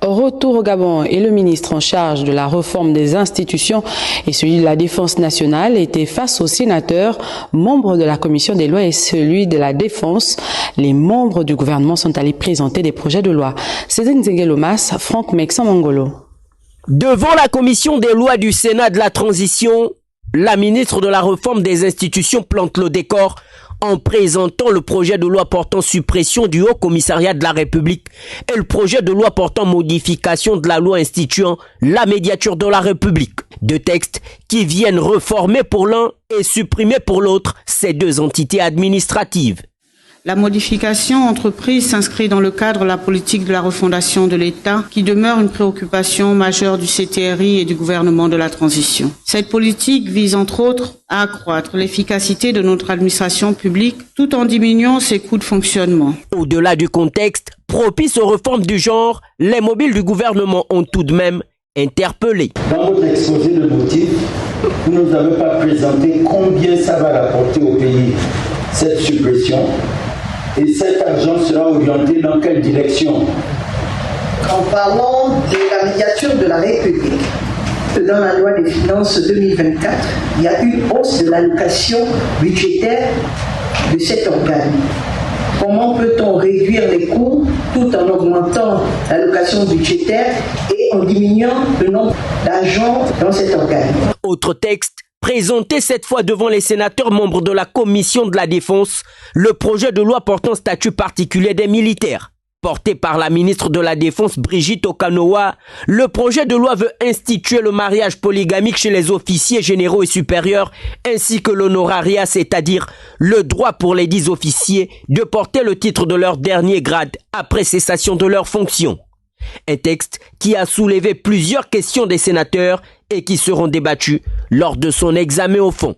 Retour au Gabon et le ministre en charge de la réforme des institutions et celui de la Défense nationale étaient face aux sénateurs, membres de la Commission des lois et celui de la Défense. Les membres du gouvernement sont allés présenter des projets de loi. Cédric Nzengelomas, Franck Mexamangolo. Devant la Commission des lois du Sénat de la Transition, la ministre de la réforme des institutions plante le décor en présentant le projet de loi portant suppression du Haut Commissariat de la République et le projet de loi portant modification de la loi instituant la médiature de la République. Deux textes qui viennent reformer pour l'un et supprimer pour l'autre ces deux entités administratives. La modification entreprise s'inscrit dans le cadre de la politique de la refondation de l'État qui demeure une préoccupation majeure du CTRI et du gouvernement de la transition. Cette politique vise entre autres à accroître l'efficacité de notre administration publique tout en diminuant ses coûts de fonctionnement. Au-delà du contexte propice aux réformes du genre, les mobiles du gouvernement ont tout de même interpellé. Dans votre exposé de motifs, vous ne nous avez pas présenté combien ça va rapporter au pays cette suppression. Et cet argent sera orienté dans quelle direction? En parlant de la médiature de la République, dans la loi des finances 2024, il y a une hausse de l'allocation budgétaire de cet organe. Comment peut-on réduire les coûts tout en augmentant l'allocation budgétaire et en diminuant le nombre d'agents dans cet organe? Autre texte présenté cette fois devant les sénateurs membres de la Commission de la Défense, le projet de loi portant statut particulier des militaires. Porté par la ministre de la Défense Brigitte Okanoa, le projet de loi veut instituer le mariage polygamique chez les officiers généraux et supérieurs, ainsi que l'honorariat, c'est-à-dire le droit pour les 10 officiers de porter le titre de leur dernier grade après cessation de leurs fonctions. Un texte qui a soulevé plusieurs questions des sénateurs et qui seront débattues lors de son examen au fond.